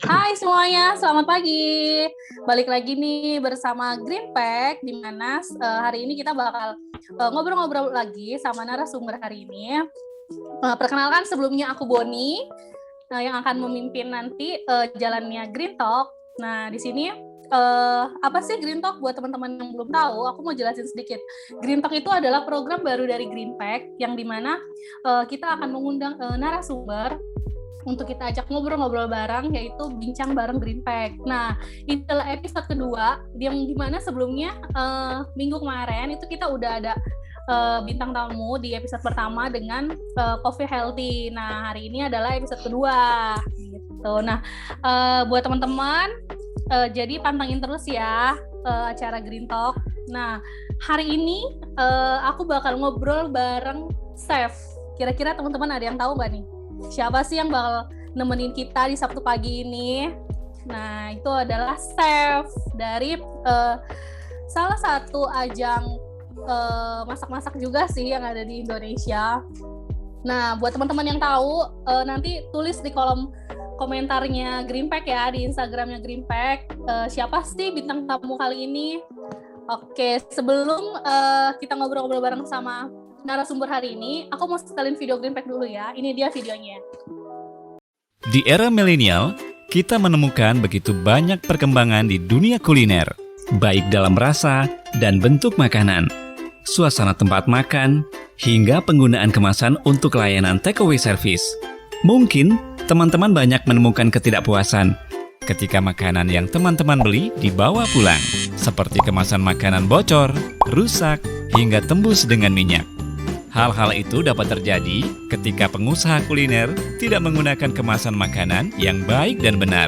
Hai semuanya, selamat pagi. Balik lagi nih bersama Greenpack, di mana hari ini kita bakal ngobrol-ngobrol lagi sama narasumber hari ini. Perkenalkan, sebelumnya aku Boni, yang akan memimpin nanti jalannya Green Talk. Nah, di sini apa sih Green Talk? Buat teman-teman yang belum tahu, aku mau jelasin sedikit. Green Talk itu adalah program baru dari Greenpack, yang dimana kita akan mengundang narasumber untuk kita ajak ngobrol-ngobrol bareng, yaitu bincang bareng Greenpack. Nah, ini adalah episode kedua, yang dimana sebelumnya minggu kemarin itu kita udah ada bintang tamu di episode pertama dengan Coffee Healthy. Nah, hari ini adalah episode kedua. Gitu. Nah, buat teman-teman, jadi pantengin terus ya acara Green Talk. Nah, hari ini aku bakal ngobrol bareng Chef. Kira-kira teman-teman ada yang tahu nggak nih? Siapa sih yang bakal nemenin kita di Sabtu pagi ini? Nah, itu adalah chef dari salah satu ajang masak-masak juga sih yang ada di Indonesia. Nah, buat teman-teman yang tahu, nanti tulis di kolom komentarnya Greenpack ya, di Instagramnya Greenpack. Siapa sih bintang tamu kali ini? Oke, sebelum kita ngobrol-ngobrol bareng sama narasumber hari ini, aku mau setelin video Greenpack dulu ya. Ini dia videonya. Di era milenial, kita menemukan begitu banyak perkembangan di dunia kuliner, baik dalam rasa dan bentuk makanan, suasana tempat makan, hingga penggunaan kemasan untuk layanan takeaway service. Mungkin teman-teman banyak menemukan ketidakpuasan ketika makanan yang teman-teman beli dibawa pulang, seperti kemasan makanan bocor, rusak, hingga tembus dengan minyak. Hal-hal itu dapat terjadi ketika pengusaha kuliner tidak menggunakan kemasan makanan yang baik dan benar.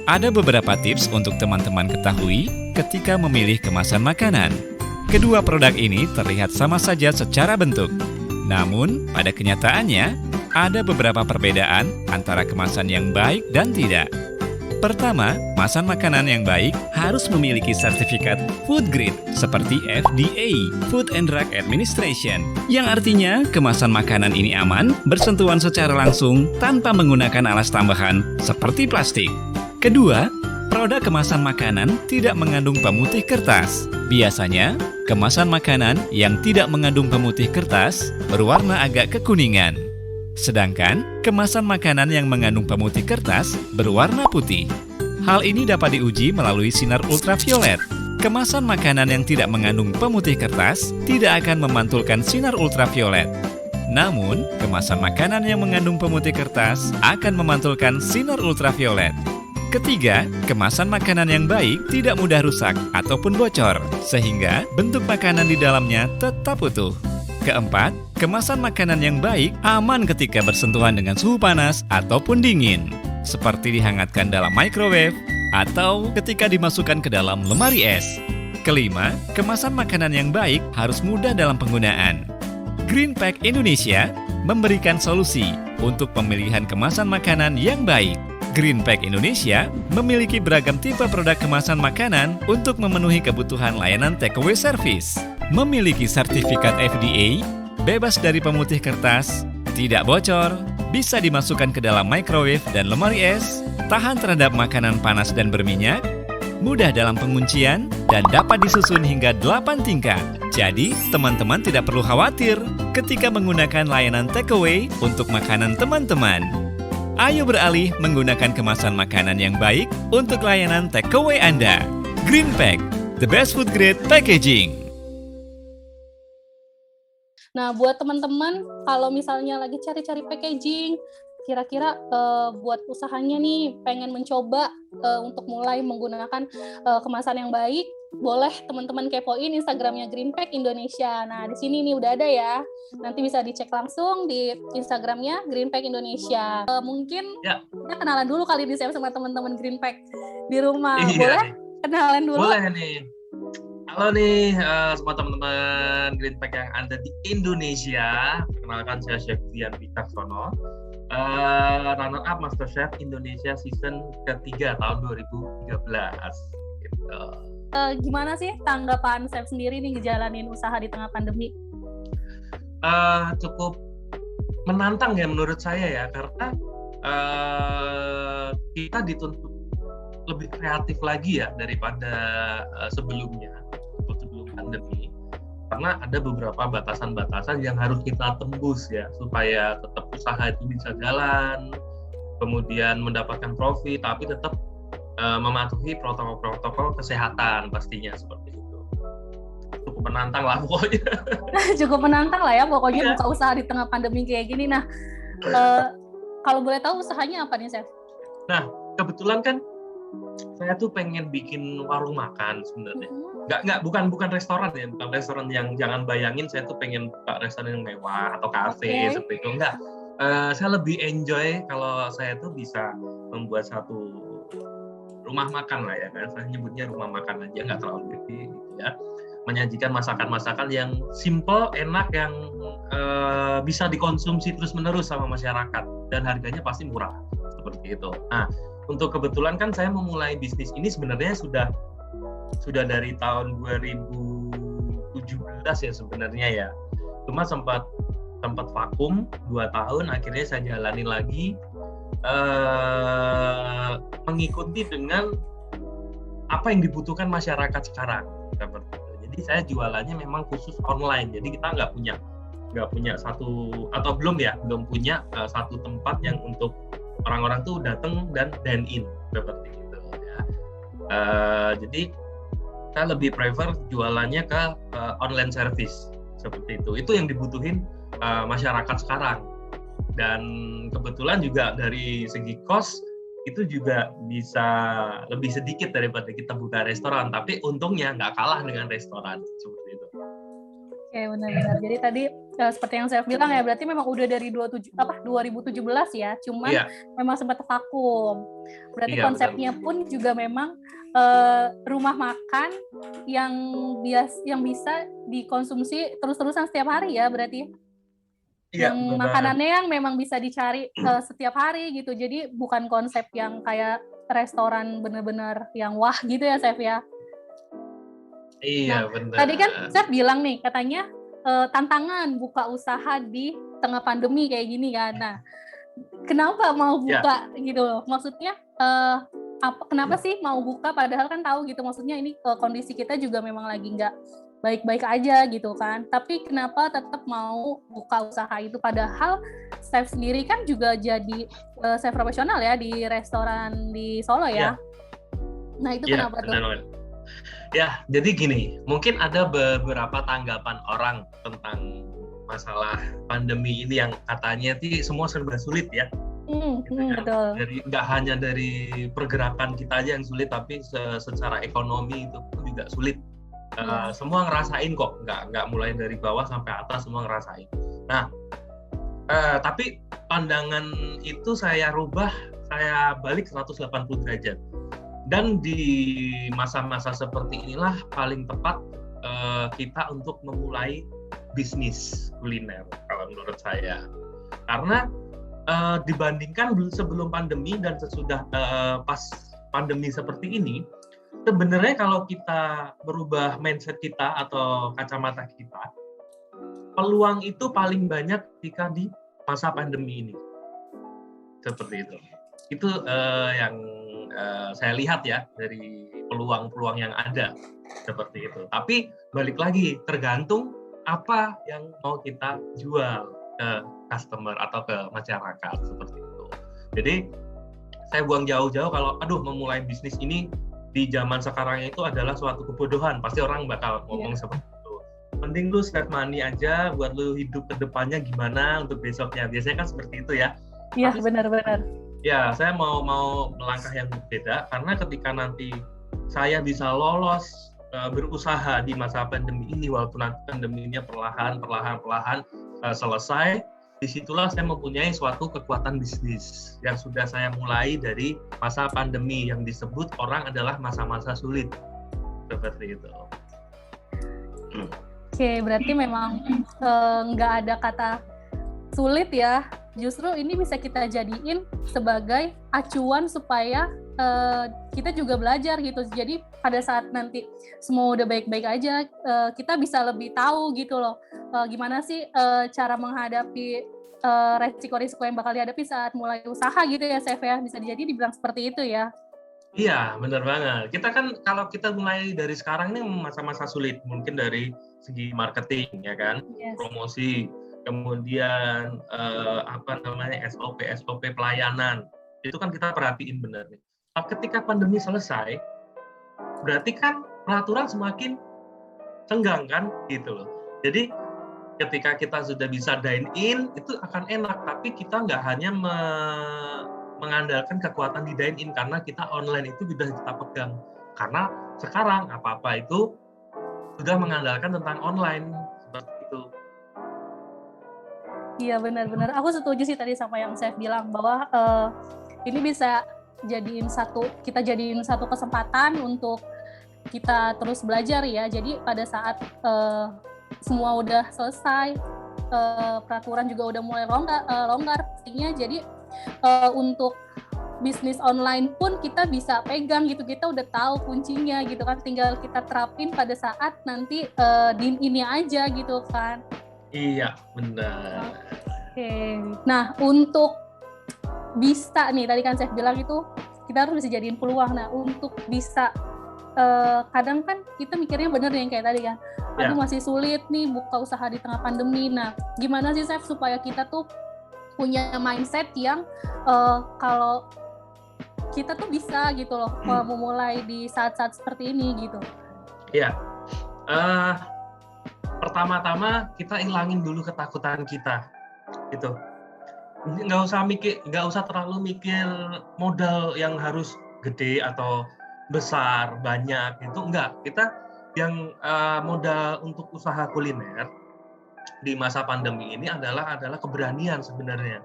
Ada beberapa tips untuk teman-teman ketahui ketika memilih kemasan makanan. Kedua produk ini terlihat sama saja secara bentuk. Namun, pada kenyataannya, ada beberapa perbedaan antara kemasan yang baik dan tidak. Pertama, kemasan makanan yang baik harus memiliki sertifikat food grade seperti FDA, Food and Drug Administration, yang artinya kemasan makanan ini aman, bersentuhan secara langsung tanpa menggunakan alas tambahan seperti plastik. Kedua, produk kemasan makanan tidak mengandung pemutih kertas. Biasanya, kemasan makanan yang tidak mengandung pemutih kertas berwarna agak kekuningan. Sedangkan, kemasan makanan yang mengandung pemutih kertas berwarna putih. Hal ini dapat diuji melalui sinar ultraviolet. Kemasan makanan yang tidak mengandung pemutih kertas tidak akan memantulkan sinar ultraviolet. Namun, kemasan makanan yang mengandung pemutih kertas akan memantulkan sinar ultraviolet. Ketiga, kemasan makanan yang baik tidak mudah rusak ataupun bocor, sehingga bentuk makanan di dalamnya tetap utuh. Keempat, kemasan makanan yang baik aman ketika bersentuhan dengan suhu panas ataupun dingin, seperti dihangatkan dalam microwave atau ketika dimasukkan ke dalam lemari es. Kelima, kemasan makanan yang baik harus mudah dalam penggunaan. Greenpack Indonesia memberikan solusi untuk pemilihan kemasan makanan yang baik. Greenpack Indonesia memiliki beragam tipe produk kemasan makanan untuk memenuhi kebutuhan layanan takeaway service. Memiliki sertifikat FDA, bebas dari pemutih kertas, tidak bocor, bisa dimasukkan ke dalam microwave dan lemari es, tahan terhadap makanan panas dan berminyak, mudah dalam penguncian, dan dapat disusun hingga 8 tingkat. Jadi, teman-teman tidak perlu khawatir ketika menggunakan layanan takeaway untuk makanan teman-teman. Ayo beralih menggunakan kemasan makanan yang baik untuk layanan takeaway Anda. Greenpack, the best food grade packaging. Nah, buat teman-teman, kalau misalnya lagi cari-cari packaging, kira-kira buat usahanya nih pengen mencoba untuk mulai menggunakan kemasan yang baik, boleh teman-teman kepoin Instagramnya Greenpack Indonesia. Nah, di sini nih udah ada ya. Nanti bisa dicek langsung di Instagramnya Greenpack Indonesia. Mungkin kita kenalan dulu kali ini sama teman-teman Greenpack di rumah. Iya. Boleh kenalan dulu? Boleh nih. Halo nih semua teman-teman Greenpack yang ada di Indonesia. Perkenalkan, saya Chef Dian Wicaksono, runner up Master Chef Indonesia season ketiga tahun 2013. Gitu. Gimana sih tanggapan Chef sendiri nih ngejalanin usaha di tengah pandemi? Cukup menantang ya menurut saya ya, karena kita dituntut lebih kreatif lagi ya daripada sebelumnya, sebelum pandemi. Karena ada beberapa batasan-batasan yang harus kita tembus ya, supaya tetap usaha itu bisa jalan, kemudian mendapatkan profit, tapi tetap mematuhi protokol-protokol kesehatan pastinya seperti itu. Cukup menantang lah pokoknya. Cukup menantang lah ya pokoknya Iya. buka usaha di tengah pandemi kayak gini. Nah, kalau boleh tahu usahanya apa nih, Chef? Nah, kebetulan kan saya tuh pengen bikin warung makan sebenarnya. Bukan restoran ya, bukan restoran yang jangan bayangin saya tuh pengen buka restoran yang mewah atau kafe seperti itu. Enggak. Saya lebih enjoy kalau saya tuh bisa membuat satu rumah makan lah ya kan. Saya nyebutnya rumah makan aja, nggak terlalu gede gitu ya. Menyajikan masakan-masakan yang simple, enak, yang bisa dikonsumsi terus-menerus sama masyarakat dan harganya pasti murah seperti itu. Nah, untuk kebetulan kan saya memulai bisnis ini sebenarnya sudah dari tahun 2017 ya sebenarnya ya. Cuma sempat vakum 2 tahun, akhirnya saya jalanin lagi mengikuti dengan apa yang dibutuhkan masyarakat sekarang seperti itu. Jadi saya jualannya memang khusus online. Jadi kita nggak punya satu, atau belum punya satu tempat yang untuk orang-orang tuh datang dan dine in seperti itu ya. Jadi saya lebih prefer jualannya ke online service seperti itu. Itu yang dibutuhin masyarakat sekarang. Dan kebetulan juga dari segi cost itu juga bisa lebih sedikit daripada kita buka restoran, tapi untungnya nggak kalah dengan restoran seperti itu. Oke, benar-benar. Jadi tadi seperti yang saya bilang ya, berarti memang udah dari 2017 ya, cuman memang sempat vakum. Berarti konsepnya benar. Pun juga memang rumah makan yang bisa dikonsumsi terus-terusan setiap hari ya, berarti. Yang makanannya yang memang bisa dicari setiap hari gitu. Jadi bukan konsep yang kayak restoran bener-bener yang wah gitu ya, Chef ya. Iya, benar. Tadi kan Chef bilang nih, katanya tantangan buka usaha di tengah pandemi kayak gini kan. Nah, kenapa mau buka gitu loh? Maksudnya kenapa sih mau buka padahal kan tahu gitu, maksudnya ini kondisi kita juga memang lagi nggak baik-baik aja gitu kan. Tapi kenapa tetap mau buka usaha itu padahal Chef sendiri kan juga jadi chef profesional ya di restoran di Solo ya. Nah, itu kenapa tuh? Ya, jadi gini, mungkin ada beberapa tanggapan orang tentang masalah pandemi ini yang katanya semua serba sulit ya. Betul. Nggak hanya dari pergerakan kita aja yang sulit, tapi secara ekonomi itu pun juga sulit. Semua ngerasain kok, nggak mulai dari bawah sampai atas, semua ngerasain. Nah, tapi pandangan itu saya rubah, saya balik 180 derajat. Dan di masa-masa seperti inilah paling tepat kita untuk memulai bisnis kuliner kalau menurut saya. Karena dibandingkan sebelum pandemi dan sesudah pas pandemi seperti ini, sebenarnya kalau kita berubah mindset kita atau kacamata kita, peluang itu paling banyak ketika di masa pandemi ini. Seperti itu. Itu yang saya lihat ya dari peluang-peluang yang ada seperti itu. Tapi balik lagi, tergantung apa yang mau kita jual ke customer atau ke masyarakat seperti itu. Jadi saya buang jauh-jauh kalau memulai bisnis ini di zaman sekarang itu adalah suatu kebodohan. Pasti orang bakal ngomong seperti itu. Mending lu save money aja buat lu hidup ke depannya gimana untuk besoknya. Biasanya kan seperti itu ya. Iya, benar-benar. Ya, saya mau melangkah yang berbeda karena ketika nanti saya bisa lolos berusaha di masa pandemi ini, walaupun nanti pandeminya perlahan selesai, disitulah saya mempunyai suatu kekuatan bisnis yang sudah saya mulai dari masa pandemi yang disebut orang adalah masa-masa sulit seperti itu. Oke, berarti memang nggak ada kata sulit ya. Justru ini bisa kita jadiin sebagai acuan supaya kita juga belajar gitu. Jadi pada saat nanti semua udah baik-baik aja, kita bisa lebih tahu gitu loh, gimana sih cara menghadapi resiko-resiko yang bakal dihadapi saat mulai usaha gitu ya, Chef ya. Bisa jadi dibilang seperti itu ya. Iya, benar banget. Kita kan kalau kita mulai dari sekarang ini masa-masa sulit, mungkin dari segi marketing, ya kan, Yes. promosi, kemudian SOP pelayanan, itu kan kita perhatiin benar nih. Nah, ketika pandemi selesai, berarti kan peraturan semakin senggang kan, gitu loh. Jadi ketika kita sudah bisa dine in, itu akan enak, tapi kita nggak hanya mengandalkan kekuatan di dine in karena kita online itu sudah kita pegang. Karena sekarang apa-apa itu sudah mengandalkan tentang online seperti itu. Iya benar-benar. Aku setuju sih tadi sama yang saya bilang bahwa ini bisa kita jadiin satu kesempatan untuk kita terus belajar ya. Jadi pada saat semua udah selesai, peraturan juga udah mulai longgar pastinya. Jadi untuk bisnis online pun kita bisa pegang gitu, kita udah tahu kuncinya gitu kan, tinggal kita terapin pada saat nanti ini aja gitu kan. Iya, benar. Oke. Nah, untuk bisa nih, tadi kan saya bilang itu kita harus bisa jadiin peluang. Nah, untuk bisa kadang kan kita mikirnya bener yang kayak tadi kan, aduh masih sulit nih buka usaha di tengah pandemi. Nah, gimana sih Chef supaya kita tuh punya mindset yang kalau kita tuh bisa gitu loh memulai di saat-saat seperti ini gitu. Iya. Pertama-tama kita ilangin dulu ketakutan kita, gitu. Nggak usah terlalu mikir modal yang harus gede atau besar, banyak, itu enggak. Kita yang modal untuk usaha kuliner di masa pandemi ini adalah keberanian sebenarnya.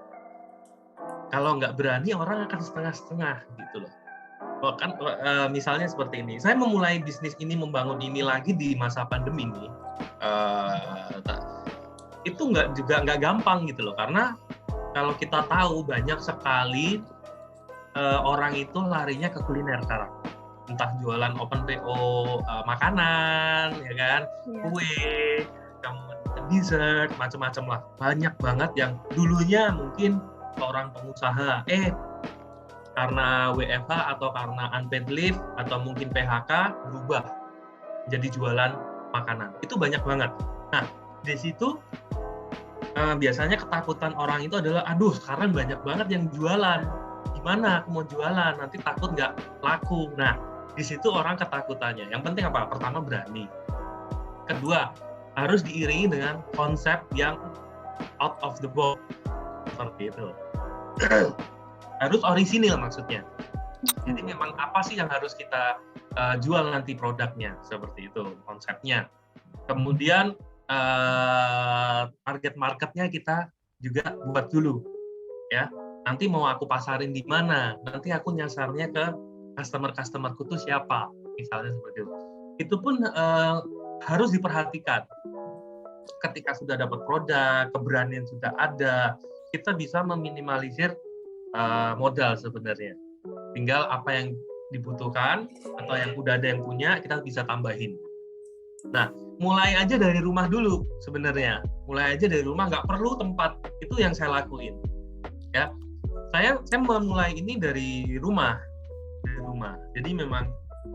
Kalau nggak berani, orang akan setengah-setengah gitu loh. Kan misalnya seperti ini, saya memulai bisnis ini, membangun ini lagi di masa pandemi ini, itu nggak gampang gitu loh, karena kalau kita tahu banyak sekali orang itu larinya ke kuliner sekarang, entah jualan open PO makanan, ya kan, kue, kemudian dessert, macam-macam lah, banyak banget yang dulunya mungkin orang pengusaha, karena WFH atau karena unpaid leave atau mungkin PHK berubah jadi jualan makanan. Itu banyak banget. Nah, di situ biasanya ketakutan orang itu adalah, aduh sekarang banyak banget yang jualan. Gimana aku mau jualan? Nanti takut nggak laku. Nah, di situ orang ketakutannya. Yang penting apa? Pertama berani. Kedua, harus diiringi dengan konsep yang out of the box. Seperti itu. Harus orisinil maksudnya. Jadi memang apa sih yang harus kita jual nanti produknya, seperti itu konsepnya. Kemudian target marketnya kita juga buat dulu, ya. Nanti mau aku pasarin di mana? Nanti aku nyasarnya ke customerku tuh siapa? Misalnya seperti itu. Itu pun harus diperhatikan. Ketika sudah dapat produk, keberanian sudah ada, kita bisa meminimalisir modal sebenarnya. Tinggal apa yang dibutuhkan atau yang udah ada yang punya, kita bisa tambahin. Nah, mulai aja dari rumah dulu sebenarnya. Mulai aja dari rumah, nggak perlu tempat. Itu yang saya lakuin. Ya, saya memulai ini dari rumah. Jadi memang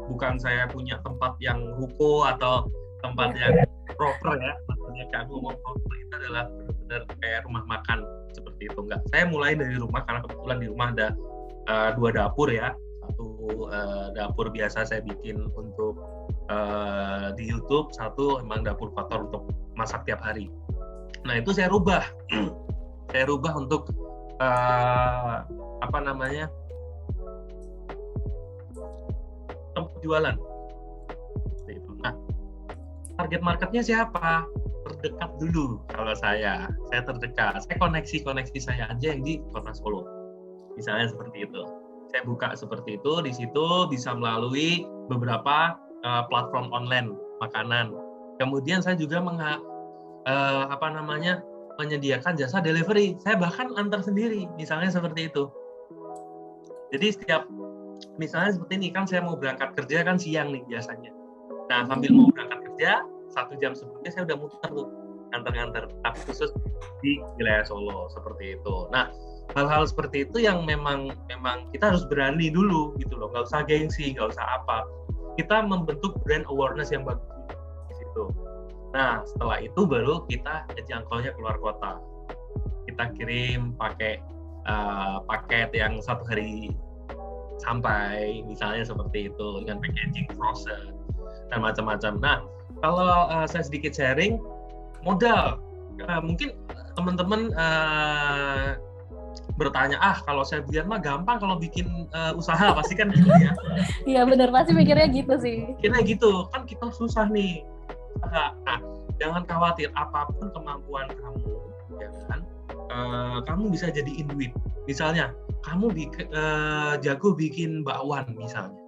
bukan saya punya tempat yang ruko atau tempat yang proper ya. Maksudnya kayak aku ngomong proper itu adalah benar-benar kayak rumah makan seperti itu. Enggak. Saya mulai dari rumah karena kebetulan di rumah ada 2 dapur ya. Satu dapur biasa saya bikin untuk di YouTube, satu emang dapur kotor untuk masak tiap hari. Nah, itu saya rubah. Saya rubah untuk tempat jualan. Nah, target marketnya siapa? Terdekat dulu kalau saya terdekat. Saya koneksi saya aja yang di Kota Solo. Misalnya seperti itu. Saya buka seperti itu, di situ bisa melalui beberapa platform online makanan. Kemudian saya juga menyediakan jasa delivery. Saya bahkan antar sendiri, misalnya seperti itu. Jadi misalnya seperti ini kan, saya mau berangkat kerja kan siang nih biasanya. Nah, sambil mau berangkat kerja, 1 jam sebelumnya saya udah muter tuh, nganter-nganter, tapi khusus di wilayah Solo seperti itu. Nah, hal-hal seperti itu yang memang kita harus berani dulu gitu loh, nggak usah gengsi, nggak usah apa, kita membentuk brand awareness yang bagus di situ. Nah setelah itu baru kita jangkaunya keluar kota, kita kirim pakai paket yang 1 hari sampai, misalnya seperti itu, dengan packaging frozen dan macam-macam. Nah kalau saya sedikit sharing modal, mungkin teman-teman bertanya, kalau saya biar mah gampang kalau bikin usaha, pasti kan gitu ya. Iya benar, pasti mikirnya gitu sih. Mikirnya gitu, kan kita susah nih. Nah, jangan khawatir, apapun kemampuan kamu, ya kan, kamu bisa jadiin duit. Misalnya, kamu jago bikin bakwan misalnya,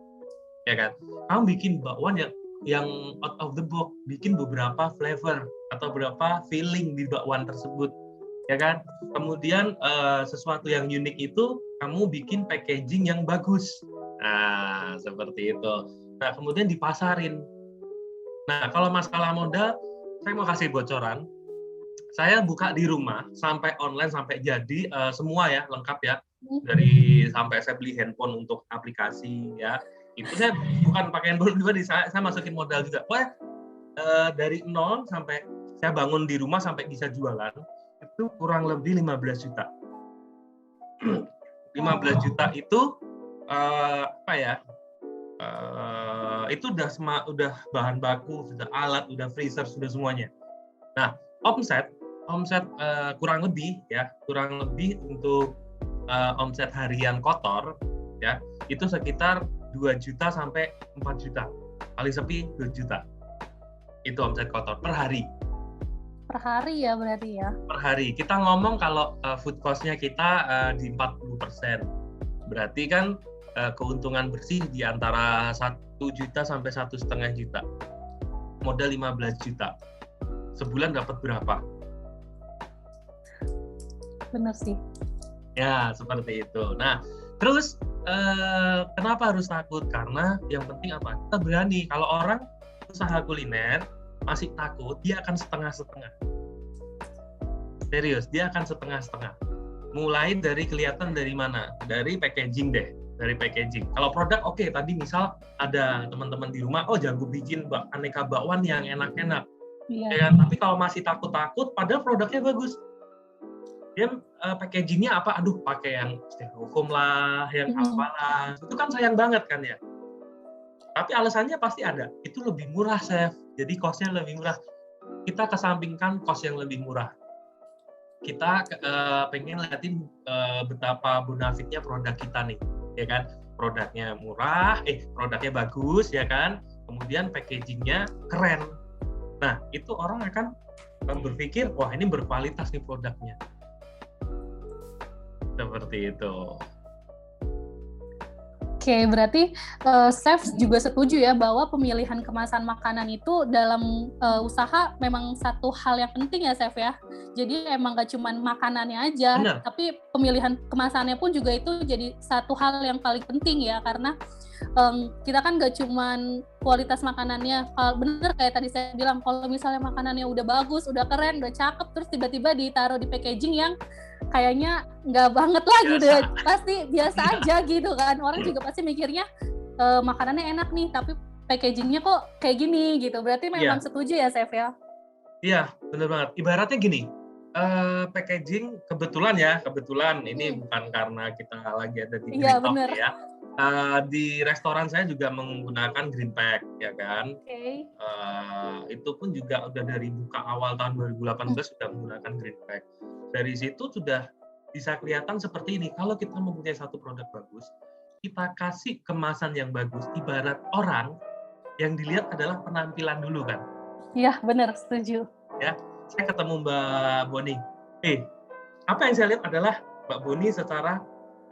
ya kan? Kamu bikin bakwan yang out of the box, bikin beberapa flavor atau beberapa filling di bakwan tersebut, ya kan? Kemudian sesuatu yang unik itu kamu bikin packaging yang bagus. Nah, seperti itu. Nah, kemudian dipasarin. Nah, kalau masalah modal, saya mau kasih bocoran. Saya buka di rumah sampai online sampai jadi semua ya, lengkap ya. Dari sampai saya beli handphone untuk aplikasi ya. Itu saya bukan pakai handphone pribadi, saya masukin modal juga. Wah, dari nol sampai saya bangun di rumah sampai bisa jualan itu kurang lebih 15 juta. 15 juta itu itu udah bahan baku, sudah alat, udah freezer, sudah semuanya. Nah, omset kurang lebih untuk omset harian kotor ya, itu sekitar 2 juta sampai 4 juta. Paling sepi 2 juta. Itu omset kotor per hari. Per hari ya berarti ya? Per hari. Kita ngomong kalau food cost-nya kita di 40%. Berarti kan keuntungan bersih di antara 1 juta sampai 1,5 juta. Modal 15 juta. Sebulan dapat berapa? Benar sih. Ya, seperti itu. Nah, terus kenapa harus takut? Karena yang penting apa? Kita berani. Kalau orang usaha kuliner masih takut, dia akan setengah-setengah. Serius, dia akan setengah-setengah. Mulai dari kelihatan dari mana? Dari packaging deh. Dari packaging. Kalau produk oke, tadi misal ada teman-teman di rumah, jago bikin aneka bakwan yang enak-enak. Iya. Ya kan? Tapi kalau masih takut-takut, padahal produknya bagus. Dia packagingnya apa? Aduh, pakai yang styrofoam lah, yang apalah. Itu kan sayang banget kan ya. Tapi alasannya pasti ada. Itu lebih murah, Chef. Jadi cost-nya lebih murah. Kita kesampingkan cost yang lebih murah. Kita pengen liatin betapa bonafitnya produk kita nih, ya kan? Produknya murah, produknya bagus, ya kan? Kemudian packagingnya keren. Nah, itu orang akan berpikir, wah ini berkualitas nih produknya. Seperti itu. Oke, berarti Chef juga setuju ya bahwa pemilihan kemasan makanan itu dalam usaha memang satu hal yang penting ya, Chef ya. Jadi emang gak cuma makanannya aja, benar, tapi pemilihan kemasannya pun juga itu jadi satu hal yang paling penting ya, karena kita kan gak cuma kualitas makanannya. Bener kayak tadi saya bilang, kalau misalnya makanannya udah bagus, udah keren, udah cakep, terus tiba-tiba ditaruh di packaging yang kayaknya nggak banget lah biasa. Gitu, pasti biasa aja gitu kan. Orang juga pasti mikirnya makanannya enak nih, tapi packagingnya kok kayak gini gitu. Berarti memang setuju ya, Chef ya? Iya, bener banget. Ibaratnya gini, packaging kebetulan ini bukan karena kita lagi ada di Green Talk ya. Di restoran saya juga menggunakan Green Pack, ya kan? Okay. Itu pun juga udah dari buka awal tahun 2018 sudah menggunakan Green Pack. Dari situ sudah bisa kelihatan seperti ini. Kalau kita mempunyai satu produk bagus, kita kasih kemasan yang bagus. Ibarat orang yang dilihat adalah penampilan dulu kan? Iya, benar, setuju. Ya, saya ketemu Mbak Boni. Apa yang saya lihat adalah Mbak Boni secara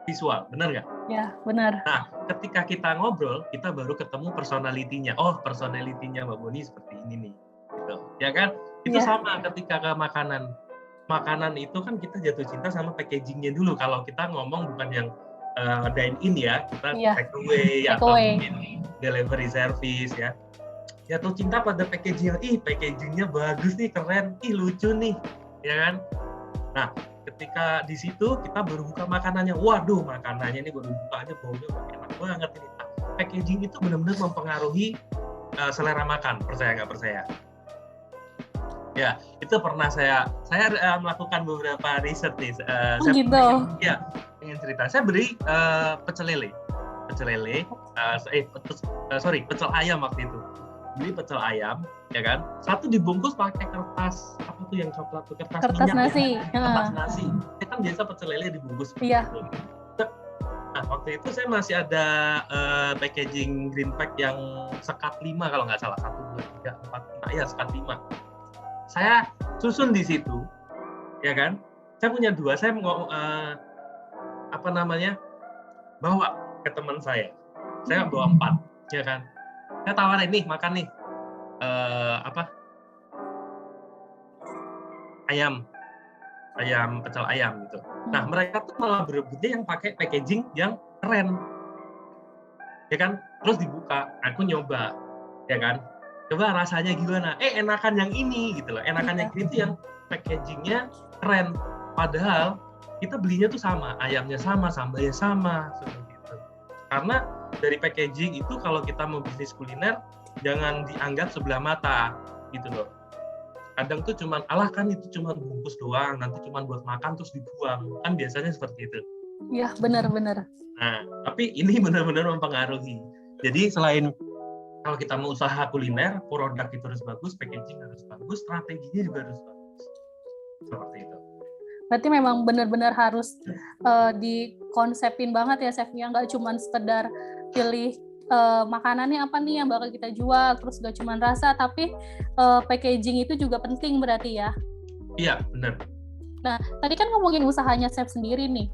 visual, benar nggak? Ya, benar. Nah, ketika kita ngobrol, kita baru ketemu personalitinya. Oh, personalitinya Mbak Boni seperti ini nih, gitu. Ya kan? Itu sama ketika ke makanan. Makanan itu kan kita jatuh cinta sama packagingnya dulu. Kalau kita ngomong bukan yang dine in ya, kita take away atau mungkin delivery service ya. Jatuh cinta pada packaging. Packagingnya bagus nih, keren, lucu nih, ya kan? Nah, ketika di situ kita baru buka makanannya, waduh makanannya ini baru buka aja baunya enak banget ini. Nah, packaging itu benar-benar mempengaruhi selera makan, percaya nggak percaya? Ya, itu pernah saya melakukan beberapa riset nih. Saya gitu. pengen cerita. Saya beli pecel lele, pecel ayam waktu itu. Beli pecel ayam, ya kan? Satu dibungkus pakai kertas apa tuh yang coklat tuh, kertas minyak, nasi. Kertas nasi. Itu kan biasa pecel lele dibungkus. Iya. Nah, waktu itu saya masih ada packaging green pack yang sekat 5 kalau nggak salah, 1, 2, 3, 4, 5, ya sekat 5. Saya susun di situ, ya kan? Saya punya 2, saya mau bawa ke teman saya. Saya bawa 4, ya kan? Saya tawarin nih, makan nih ayam pecel ayam gitu. Nah, mereka tuh malah berebutnya yang pakai packaging yang keren, ya kan? Terus dibuka, aku nyoba, ya kan? Coba rasanya gimana? Enakan yang ini gitu loh. Enakan yang ini tuh yang packagingnya keren. Padahal kita belinya tuh sama, ayamnya sama, sambalnya sama, seperti itu. Karena dari packaging itu kalau kita mau bisnis kuliner jangan dianggap sebelah mata gitu loh. Kadang tuh cuman kan itu cuma bungkus doang, nanti cuma buat makan terus dibuang. Kan biasanya seperti itu. Iya, benar-benar. Nah, tapi ini benar-benar mempengaruhi. Jadi selain kalau kita mau usaha kuliner, produk itu harus bagus, packaging harus bagus, strateginya juga harus bagus. Seperti itu. Berarti memang benar-benar harus dikonsepin banget ya, Chef, ya, nggak cuma sekedar pilih makanannya apa nih yang bakal kita jual, terus nggak cuma rasa, tapi packaging itu juga penting berarti ya. Iya, benar. Nah, tadi kan ngomongin usahanya Chef sendiri nih.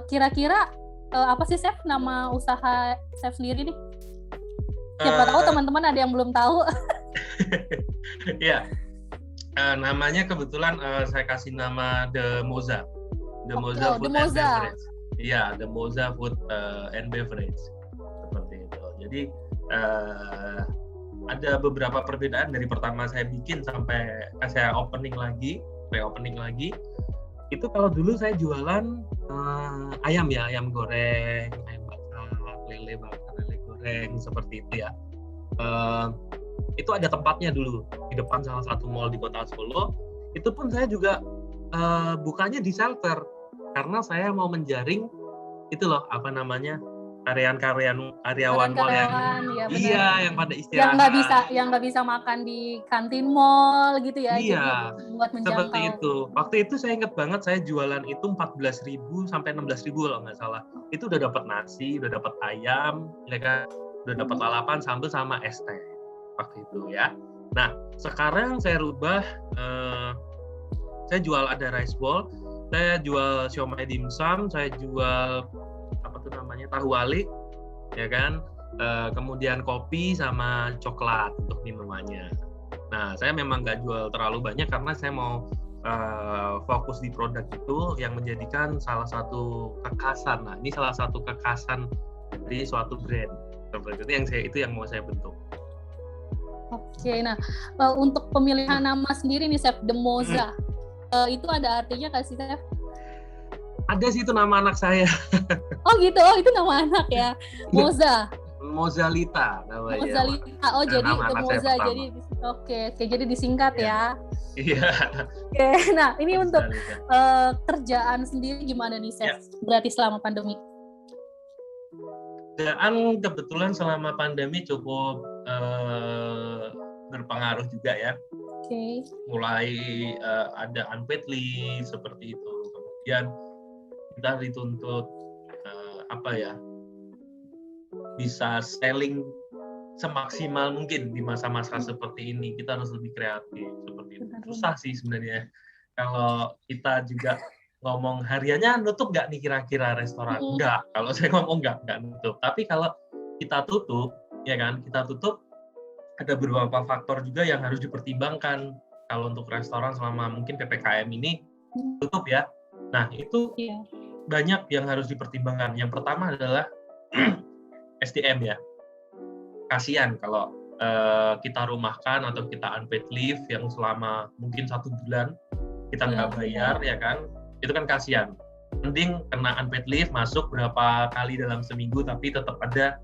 Kira-kira apa sih, Chef, nama usaha Chef sendiri nih? Siapa tahu teman-teman ada yang belum tahu. Iya. Namanya kebetulan saya kasih nama The Moza. The Moza Food and Beverage. Iya, The Moza Food and Beverage. Seperti itu. Jadi ada beberapa perbedaan dari pertama saya bikin sampai saya opening lagi. Itu kalau dulu saya jualan ayam goreng, ayam bakar, lele bakar, lele goreng, seperti itu ya. Itu ada tempatnya dulu di depan salah satu mall di kota Solo. Itu pun saya juga bukanya di shelter karena saya mau menjaring itu loh, karyawan mall yang yang pada istirahat, yang nggak bisa makan di kantin mall gitu ya. Iya, jadi buat menjangkau. Seperti itu. Waktu itu saya ingat banget, saya jualan itu 14.000 sampai 16.000 kalau nggak salah. Itu udah dapat nasi, udah dapat ayam, ya kan, udah dapat lalapan, sambal sama es teh waktu itu ya. Nah, sekarang saya rubah, saya jual ada rice ball, saya jual siomay dimsum, saya jual tahu wali, ya kan, kemudian kopi sama coklat untuk minumannya. Nah, saya memang nggak jual terlalu banyak karena saya mau fokus di produk itu yang menjadikan salah satu kekhasan. Nah, ini salah satu kekhasan dari suatu brand. Seperti itu yang mau saya bentuk. Oke, nah untuk pemilihan nama sendiri nih, Chef, The Moza, itu ada artinya nggak sih, Chef? Ada sih, itu nama anak saya. Oh gitu, itu nama anak ya, Moza. Mozalita namanya. Mozalita, jadi The Moza, jadi oke, jadi disingkat ya. Iya. Oke, nah ini Mozalita. Untuk kerjaan sendiri gimana nih, Chef? Berarti selama pandemi? Kerjaan kebetulan selama pandemi cukup berpengaruh juga ya. Oke. Mulai ada unpaid leave seperti itu, kemudian kita dituntut bisa selling semaksimal mungkin di masa-masa seperti ini. Kita harus lebih kreatif seperti itu. Susah sih sebenarnya kalau kita juga ngomong hariannya nutup nggak nih kira-kira restoran? Nggak. Kalau saya ngomong nggak nutup. Tapi kalau kita tutup, ya kan, ada beberapa faktor juga yang harus dipertimbangkan. Kalau untuk restoran selama mungkin PPKM ini tutup ya. Nah, itu banyak yang harus dipertimbangkan. Yang pertama adalah SDM ya. Kasihan kalau kita rumahkan atau kita unpaid leave yang selama mungkin 1 bulan, kita nggak bayar ya kan, itu kan kasihan. Mending kena unpaid leave, masuk berapa kali dalam seminggu tapi tetap ada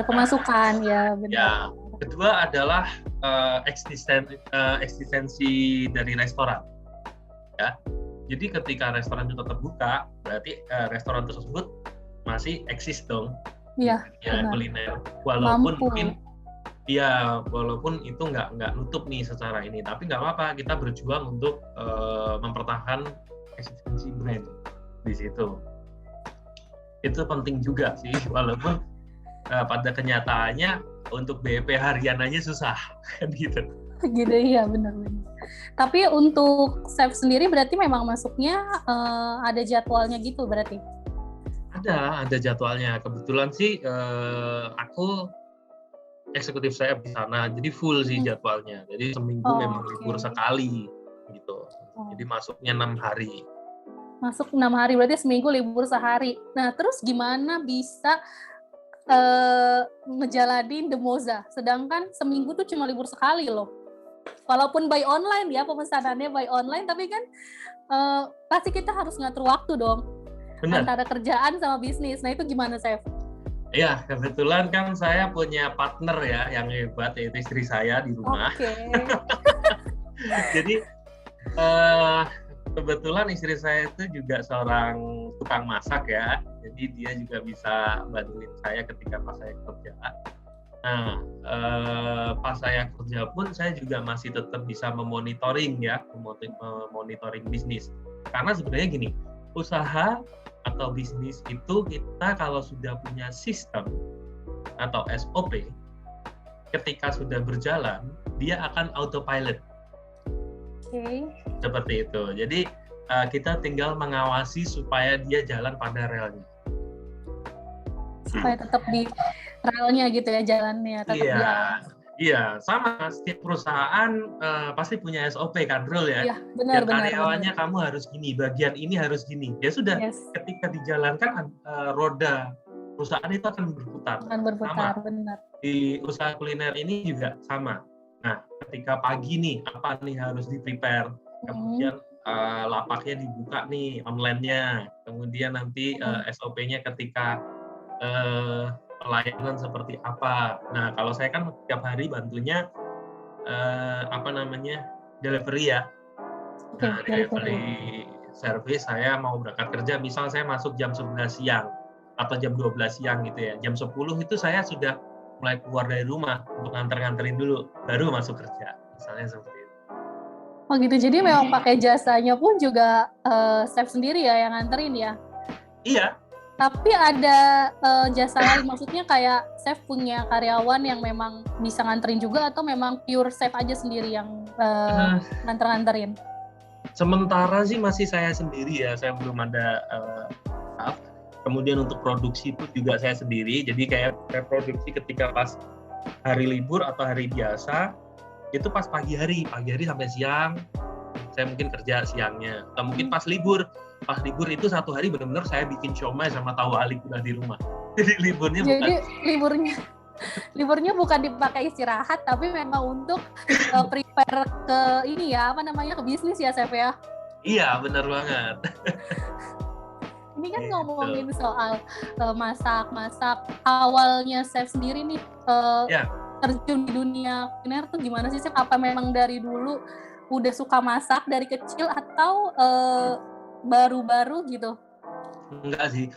pemasukan, ya benar. Ya, kedua adalah eksistensi dari restoran. Ya, jadi ketika restoran itu tetap buka, berarti restoran tersebut masih eksis dong. Iya. Ya, kuliner. Walaupun walaupun itu nggak nutup nih secara ini, tapi nggak apa-apa, kita berjuang untuk mempertahankan eksistensi brand di situ. Itu penting juga sih, walaupun pada kenyataannya untuk BEP harian aja susah kan gitu. Gitu ya, benar. Tapi untuk chef sendiri berarti memang masuknya ada jadwalnya gitu berarti? Ada jadwalnya. Kebetulan sih aku eksekutif saya di sana, jadi full sih jadwalnya. Jadi seminggu memang libur sekali gitu. Jadi masuknya 6 hari. Masuk 6 hari, berarti seminggu libur sehari. Nah, terus gimana bisa ngejalanin The Moza? Sedangkan seminggu tuh cuma libur sekali loh. Walaupun by online ya, pemesanannya by online, tapi kan pasti kita harus ngatur waktu dong. Benar. Antara kerjaan sama bisnis. Nah, itu gimana, Chef? Ya, kebetulan kan saya punya partner ya yang hebat, yaitu istri saya di rumah. Oke. Jadi kebetulan istri saya itu juga seorang tukang masak ya, jadi dia juga bisa bantuin saya ketika pas saya kerja. Nah, pas saya kerja pun saya juga masih tetap bisa memonitoring bisnis. Karena sebenarnya gini, usaha atau bisnis itu kita kalau sudah punya sistem atau SOP, ketika sudah berjalan, dia akan autopilot. Seperti itu. Jadi kita tinggal mengawasi supaya dia jalan pada relnya. Supaya tetap di relnya gitu ya, jalannya tetap jalan. Iya, sama. Setiap perusahaan pasti punya SOP kan, rule ya. Iya, benar. Karyawannya kamu harus gini, bagian ini harus gini. Ya sudah, ketika dijalankan roda perusahaan itu akan berputar. Sama. Benar. Di usaha kuliner ini juga sama. Nah, ketika pagi nih, apa nih harus di-prepare. Kemudian lapaknya dibuka nih, online-nya. Kemudian nanti SOP-nya ketika pelayanan seperti apa. Nah, kalau saya kan setiap hari bantunya delivery ya. Nah, delivery service, saya mau berangkat kerja, misal saya masuk jam 11 siang atau jam 12 siang gitu ya. Jam 10 itu saya sudah mulai keluar dari rumah untuk nganterin dulu, baru masuk kerja, misalnya seperti itu. Oh gitu, jadi memang pakai jasanya pun juga chef sendiri ya yang nganterin ya? Iya. Tapi ada jasa lain, maksudnya kayak chef punya karyawan yang memang bisa nganterin juga, atau memang pure chef aja sendiri yang nganterin? Sementara sih masih saya sendiri ya, saya belum ada staff. Kemudian untuk produksi itu juga saya sendiri, jadi kayak produksi ketika pas hari libur atau hari biasa, itu pas pagi hari sampai siang, saya mungkin kerja siangnya. Atau mungkin pas libur itu satu hari benar-benar saya bikin siomay sama tahu alik udah di rumah. Jadi liburnya bukan dipakai istirahat, tapi memang untuk prepare ke ini ya, ke bisnis ya, Chef ya? Iya, benar banget. Ini kan ngomongin soal masak, awalnya Chef sendiri nih terjun di dunia kuliner tuh gimana sih, Chef? Apa memang dari dulu udah suka masak dari kecil, atau baru-baru gitu? Enggak sih,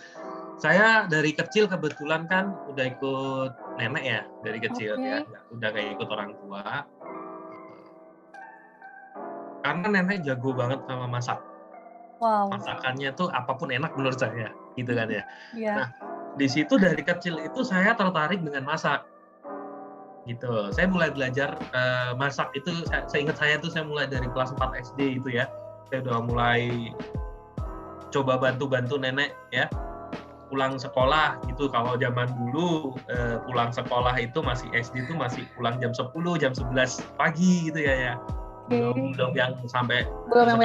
saya dari kecil kebetulan kan udah ikut nenek ya dari kecil ya, udah kayak ikut orang tua. Karena nenek jago banget sama masak. Wow. Masakannya tuh apapun enak menurut saya, gitu kan ya. Yeah. Nah, di situ dari kecil itu saya tertarik dengan masak, gitu. Saya mulai belajar masak itu, saya ingat saya mulai dari kelas 4 SD itu ya. Saya udah mulai coba bantu nenek ya, pulang sekolah gitu. Kalau zaman dulu pulang sekolah itu masih SD itu masih pulang jam 10, jam 11 pagi gitu ya. Belum yang sampai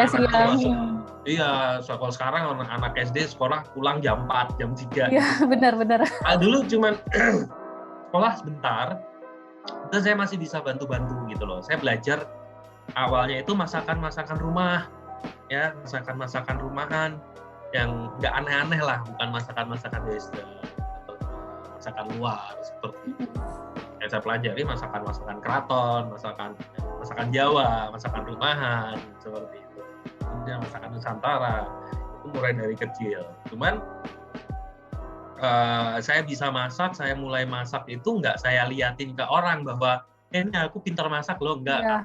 siang. Iya, kalau sekarang anak SD sekolah pulang jam 4, jam 3. Iya, benar. Dulu cuman sekolah sebentar, itu saya masih bisa bantu-bantu gitu loh. Saya belajar awalnya itu masakan rumah. ya, masakan rumahan yang nggak aneh-aneh lah, bukan masakan western atau masakan luar seperti itu. Yang saya pelajari masakan keraton, masakan Jawa, masakan rumahan seperti itu. Kemudian masakan Nusantara itu mulai dari kecil. Cuman saya bisa masak, saya mulai masak itu nggak saya liatin ke orang bahwa ini aku pintar masak loh, enggak. Iya.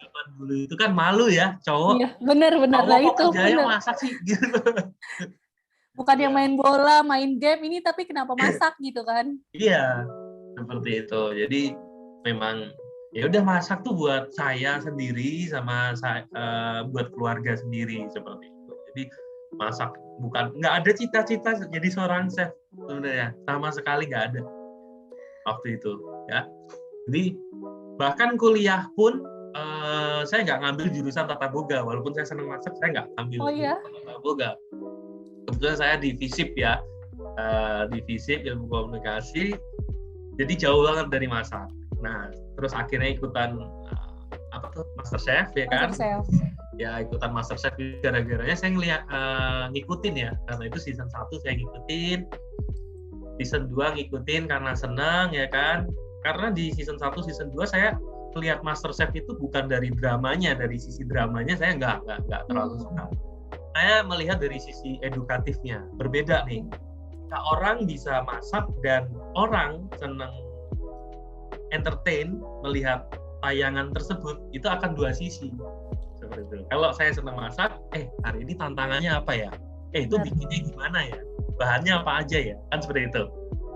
Zaman dulu itu kan malu ya cowok. Iya, benar. Nah itu kerjanya benar. masak sih gitu. Bukan yang main bola, main game ini, tapi kenapa masak gitu kan? Iya, seperti itu. Jadi memang ya udah masak tuh buat saya sendiri sama buat keluarga sendiri seperti itu. Jadi masak nggak ada cita-cita jadi seorang chef sebenarnya, sama sekali nggak ada waktu itu ya. Jadi bahkan kuliah pun saya nggak ngambil jurusan tata boga, walaupun saya senang masak, saya nggak ambil tata boga. Kebetulan saya di FISIP ya, di FISIP ilmu komunikasi, jadi jauh banget dari masak. Nah, terus akhirnya ikutan MasterChef ya kan? MasterChef. Ya ikutan MasterChef gara-garanya saya ngikutin ya, karena itu season 1 saya ngikutin, season 2 ngikutin karena senang ya kan? Karena di season 1, season 2 saya lihat MasterChef itu bukan dari dramanya, dari sisi dramanya saya nggak terlalu suka. Saya melihat dari sisi edukatifnya, berbeda nih. Nah, orang bisa masak dan orang senang entertain melihat tayangan tersebut, itu akan dua sisi. Seperti itu. Kalau saya senang masak, hari ini tantangannya apa ya? Itu bikinnya gimana ya? Bahannya apa aja ya? Kan seperti itu.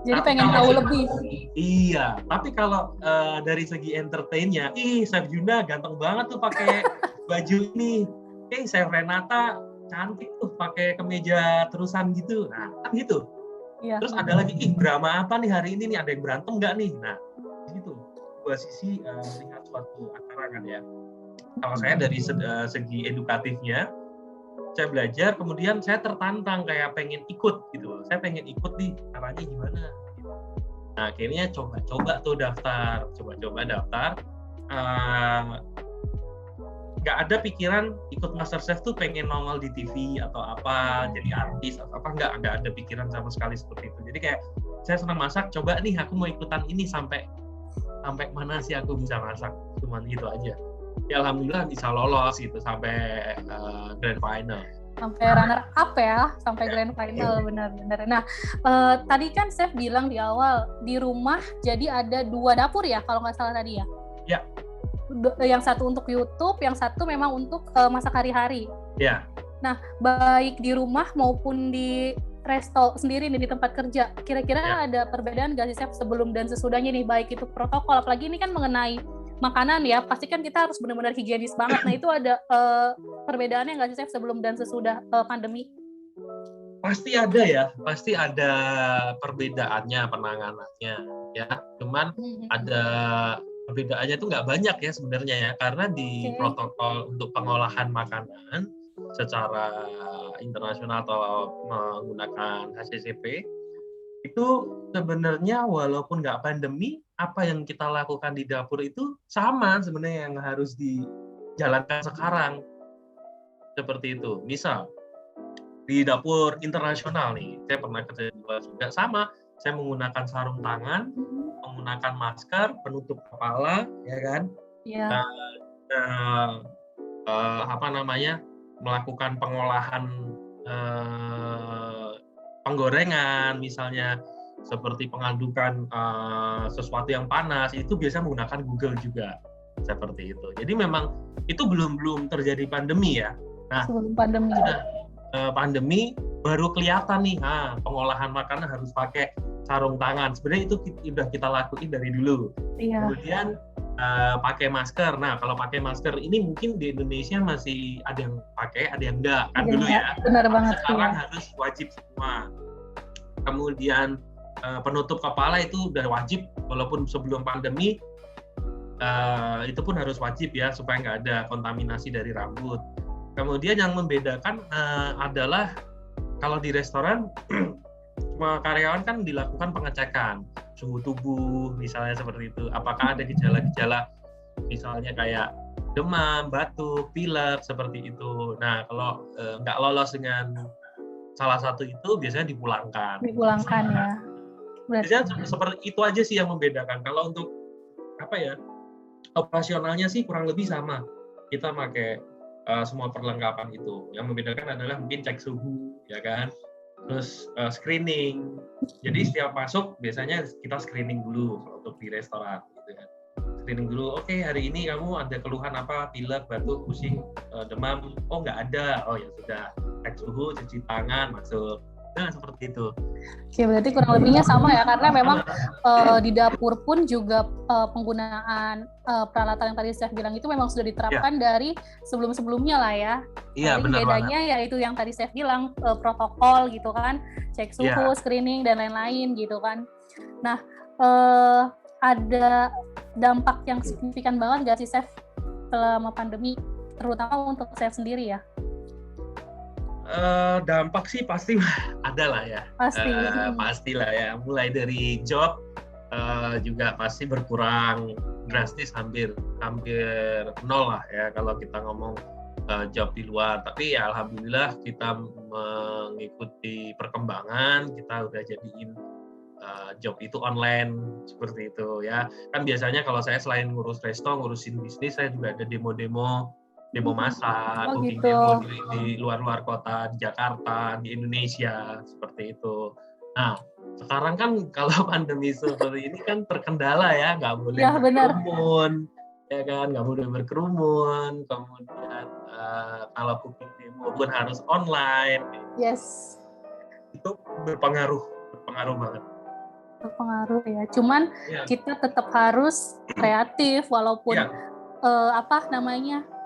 Jadi pengen tahu lebih. Iya, tapi kalau dari segi entertainnya, Chef Juna ganteng banget tuh pakai baju ini. Chef Renata cantik tuh pakai kemeja terusan gitu. Nah, kan gitu. Iya. Terus ada lagi, drama apa nih hari ini nih? Ada yang berantem nggak nih? Nah, gitu. Dua sisi melihat suatu acara kan ya. Kalau saya dari segi edukatifnya, saya belajar, kemudian saya tertantang kayak pengen ikut gitu. Saya pengen ikut nih, caranya gimana? Gitu. Nah, akhirnya coba daftar. Nggak ada pikiran ikut MasterChef tuh pengen nongol di TV atau apa, jadi artis atau apa, nggak ada pikiran sama sekali seperti itu. Jadi kayak saya senang masak, coba nih aku mau ikutan ini sampai mana sih aku bisa masak, cuman gitu aja. Ya alhamdulillah bisa lolos gitu sampai grand final. Sampai runner up ya, sampai grand final, benar-benar. Nah, tadi kan Chef bilang di awal di rumah jadi ada 2 dapur ya, kalau nggak salah tadi ya? Ya. Yang satu untuk YouTube, yang satu memang untuk masak hari-hari. Ya. Nah, baik di rumah maupun di resto sendiri nih, di tempat kerja, kira-kira ada perbedaan nggak sih Chef sebelum dan sesudahnya nih, baik itu protokol, apalagi ini kan mengenai makanan ya, pasti kan kita harus benar-benar higienis banget. Nah, itu ada perbedaannya nggak sih Chef sebelum dan sesudah pandemi? Pasti ada ya, pasti ada perbedaannya penanganannya ya. Cuman ada perbedaannya itu nggak banyak ya sebenarnya ya, karena di protokol untuk pengolahan makanan secara internasional atau menggunakan HACCP itu sebenarnya walaupun nggak pandemi, apa yang kita lakukan di dapur itu sama sebenarnya yang harus dijalankan sekarang. Seperti itu. Misal di dapur internasional nih, saya pernah kerja di luar juga sama, saya menggunakan sarung tangan, menggunakan masker, penutup kepala, ya kan? Iya. Melakukan pengolahan penggorengan, misalnya seperti pengadukan sesuatu yang panas, itu biasa menggunakan Google juga, seperti itu. Jadi memang itu belum terjadi pandemi ya. Nah, sebelum pandemi. Pandemi baru kelihatan nih, pengolahan makanan harus pakai sarung tangan. Sebenarnya itu sudah kita lakuin dari dulu. Iya. Kemudian pakai masker. Nah, kalau pakai masker ini mungkin di Indonesia masih ada yang pakai, ada yang enggak kan dulu ya. Benar banget. Sekarang harus wajib semua. Kemudian penutup kepala itu udah wajib, walaupun sebelum pandemi itu pun harus wajib ya supaya nggak ada kontaminasi dari rambut. Kemudian yang membedakan adalah kalau di restoran semua karyawan kan dilakukan pengecekan suhu tubuh misalnya seperti itu. Apakah ada gejala-gejala misalnya kayak demam, batuk, pilek seperti itu. Nah, kalau nggak lolos dengan salah satu itu biasanya dipulangkan. Dipulangkan ya. Biasanya seperti itu aja sih yang membedakan. Kalau untuk operasionalnya sih kurang lebih sama. Kita pakai semua perlengkapan itu. Yang membedakan adalah mungkin cek suhu, ya kan? Terus screening. Jadi setiap masuk biasanya kita screening dulu untuk di restoran, gitu kan. Screening dulu, oke, hari ini kamu ada keluhan apa, pilek, batuk, pusing, demam, oh nggak ada, oh ya sudah, cek suhu, cuci tangan, masuk. Nah, seperti itu. Oke, berarti kurang lebihnya sama ya, karena memang di dapur pun juga penggunaan peralatan yang tadi Chef bilang itu memang sudah diterapkan dari sebelum-sebelumnya lah ya. Iya, benar bedanya banget. yaitu yang tadi Chef bilang protokol gitu kan, cek suhu, screening dan lain-lain gitu kan. Nah, ada dampak yang signifikan banget nggak sih Chef selama pandemi, terutama untuk Chef sendiri ya? Dampak sih pasti ada lah ya. Pastilah ya. Mulai dari job juga pasti berkurang drastis, hampir nol lah ya kalau kita ngomong job di luar. Tapi ya alhamdulillah kita mengikuti perkembangan, kita udah jadiin job itu online seperti itu ya. Kan biasanya kalau saya selain ngurus resto, ngurusin bisnis, saya juga ada demo masak, cooking gitu. demo di luar kota, di Jakarta, di Indonesia, seperti itu. Nah, sekarang kan kalau pandemi seperti ini kan terkendala ya, nggak boleh berkerumun, ya kan, nggak boleh berkerumun. Kemudian kalau cooking demo pun harus online. Yes. Itu berpengaruh banget. Berpengaruh ya. Cuman kita tetap harus kreatif walaupun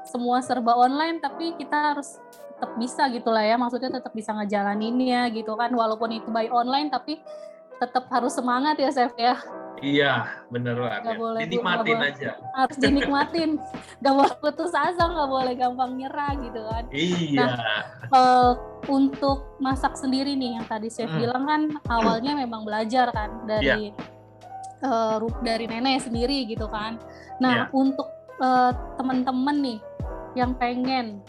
semua serba online, tapi kita harus tetap bisa gitulah ya. Maksudnya tetap bisa ngejalaninnya gitu kan, walaupun itu by online tapi tetap harus semangat ya Chef ya. Iya, bener banget. Dinikmatin aja. Harus dinikmatin. Gak boleh putus asa, gak boleh gampang nyerah gitu kan. Iya. Nah, untuk masak sendiri nih, yang tadi Chef bilang kan awalnya memang belajar kan dari nenek sendiri gitu kan. Nah, untuk teman-teman nih yang pengen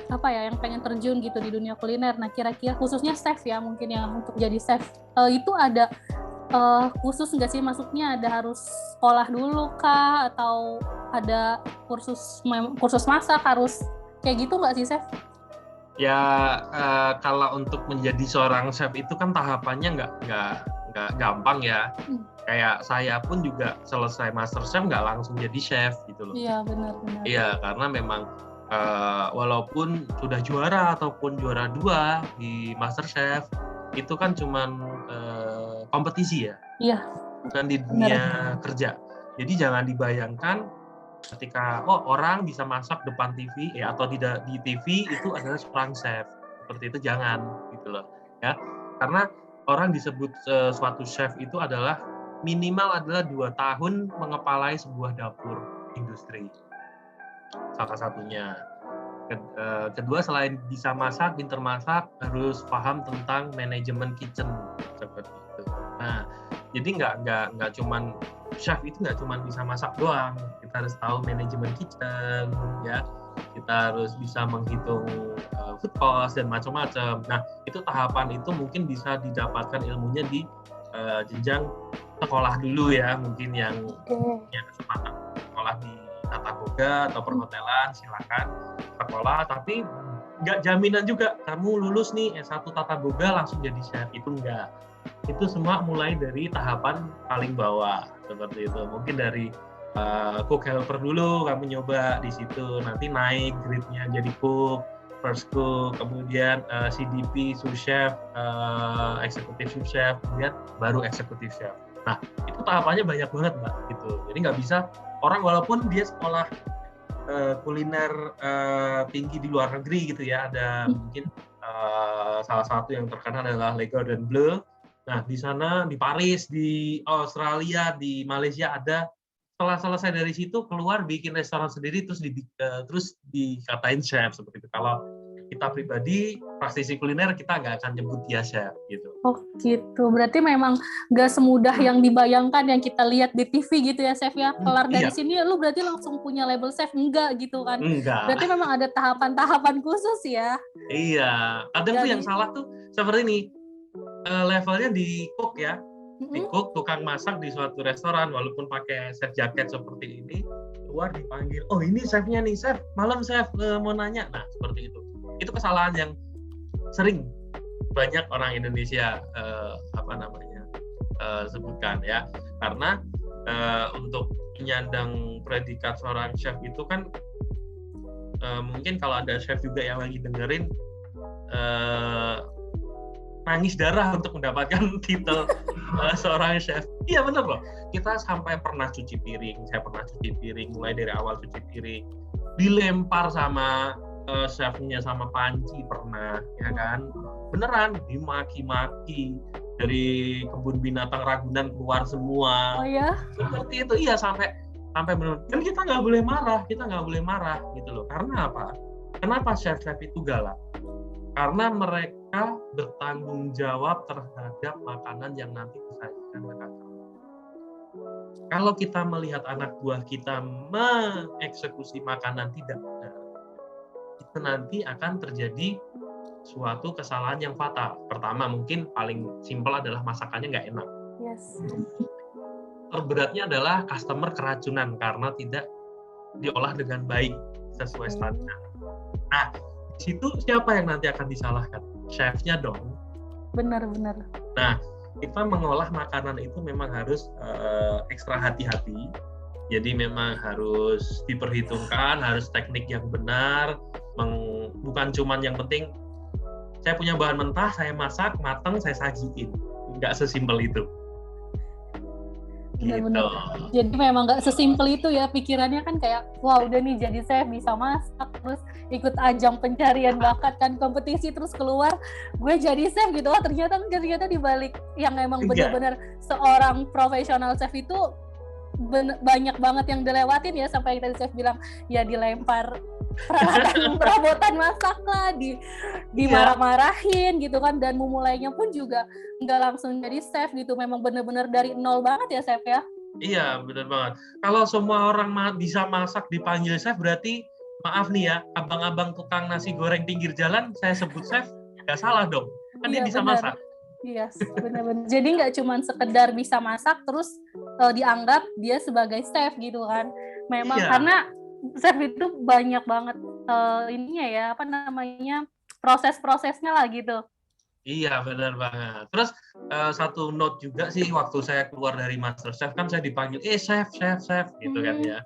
yang pengen terjun gitu di dunia kuliner. Nah, kira-kira khususnya chef ya, mungkin yang untuk jadi chef itu ada khusus nggak sih, maksudnya ada harus sekolah dulu kah, atau ada kursus masak harus kayak gitu nggak sih Chef? Ya kalau untuk menjadi seorang chef itu kan tahapannya nggak gampang ya. Kayak saya pun juga selesai MasterChef nggak langsung jadi chef gitu loh. Iya, benar. Iya, karena memang walaupun sudah juara ataupun juara 2 di MasterChef, itu kan cuman kompetisi ya. Iya. Bukan di dunia kerja. Jadi jangan dibayangkan ketika orang bisa masak depan TV atau di TV itu adalah seorang chef. Seperti itu jangan gitu loh. Ya. Karena orang disebut suatu chef itu adalah minimal adalah 2 tahun mengepalai sebuah dapur industri. Salah satunya. Kedua, selain bisa masak, pinter masak, harus paham tentang manajemen kitchen seperti itu. Nah, jadi nggak cuman chef itu nggak cuman bisa masak doang. Kita harus tahu manajemen kitchen, ya. Kita harus bisa menghitung food cost dan macam-macam. Nah, itu tahapan itu mungkin bisa didapatkan ilmunya di jenjang sekolah dulu ya, mungkin yang punya kesempatan sekolah di tata boga atau perhotelan, silakan sekolah, tapi nggak jaminan juga kamu lulus nih S1 tata boga langsung jadi chef, itu enggak. Itu semua mulai dari tahapan paling bawah seperti itu. Mungkin dari cook helper dulu kamu nyoba di situ, nanti naik grade-nya jadi cook, first cook, kemudian CDP, sous chef, executive sous chef, kemudian baru executive chef. Nah, itu tahapannya banyak banget, Mbak, gitu. Jadi nggak bisa orang walaupun dia sekolah kuliner tinggi di luar negeri gitu ya, ada mungkin salah satu yang terkenal adalah Le Cordon Bleu. Nah, di sana, di Paris, di Australia, di Malaysia ada. Setelah selesai dari situ keluar bikin restoran sendiri terus dikatain chef seperti itu. Kalau kita pribadi praktisi kuliner kita nggak akan nyebut dia chef gitu. Oh gitu, berarti memang nggak semudah yang dibayangkan yang kita lihat di TV gitu ya chef ya. Kelar dari sini lu berarti langsung punya label chef, enggak gitu kan? Enggak. Berarti memang ada tahapan-tahapan khusus ya. Iya, kadang tuh yang salah tuh seperti ini, levelnya di cook ya, di cook, tukang masak di suatu restoran walaupun pakai chef jacket seperti ini, keluar dipanggil, oh ini chefnya nih, chef, malam chef mau nanya, nah seperti itu. Itu kesalahan yang sering banyak orang Indonesia sebutkan ya, karena untuk menyandang predikat seorang chef itu kan mungkin kalau ada chef juga yang lagi dengerin nangis darah untuk mendapatkan titel seorang chef. Iya benar loh, kita sampai pernah cuci piring, saya pernah cuci piring, mulai dari awal cuci piring dilempar sama chefnya sama panci pernah, ya kan, beneran dimaki-maki, dari kebun binatang Ragunan keluar semua. Oh ya? Seperti itu, iya sampai benar. Dan kita nggak boleh marah gitu loh. Karena apa? Kenapa chef-chef itu galak? Karena mereka bertanggung jawab terhadap makanan yang nanti disajikan ke kakak. Kalau kita melihat anak buah kita mengeksekusi makanan tidak benar, itu nanti akan terjadi suatu kesalahan yang fatal. Pertama, mungkin paling simpel adalah masakannya nggak enak. Yes. Terberatnya adalah customer keracunan karena tidak diolah dengan baik sesuai standar. Nah, di situ siapa yang nanti akan disalahkan? Chefnya dong. Benar-benar. Nah, kita mengolah makanan itu memang harus ekstra hati-hati. Jadi memang harus diperhitungkan, harus teknik yang benar. Bukan cuman yang penting saya punya bahan mentah, saya masak, matang, saya sajiin. Nggak sesimpel itu. Benar-benar. Gitu. Jadi memang nggak sesimpel itu ya, pikirannya kan kayak, wah udah nih jadi chef bisa masak, terus ikut ajang pencarian bakat kan, kompetisi, terus keluar gue jadi chef gitu. Oh ternyata di balik yang emang benar-benar seorang profesional chef itu banyak banget yang dilewatin ya, sampai tadi chef bilang ya dilempar peralatan perabotan masak lah, dimarah-marahin gitu kan, dan memulainya pun juga nggak langsung jadi chef gitu, memang benar-benar dari nol banget ya chef ya. Iya benar banget. Kalau semua orang bisa masak dipanggil chef, berarti maaf nih ya, abang-abang tukang nasi goreng pinggir jalan saya sebut chef, nggak salah dong, kan dia bisa masak. Iya, benar-benar. Jadi nggak cuma sekedar bisa masak terus dianggap dia sebagai chef gitu kan. Memang karena chef itu banyak banget ininya ya, apa namanya, proses-prosesnya lah gitu. Iya benar banget. Terus satu note juga sih, waktu saya keluar dari MasterChef kan saya dipanggil, chef gitu kan ya.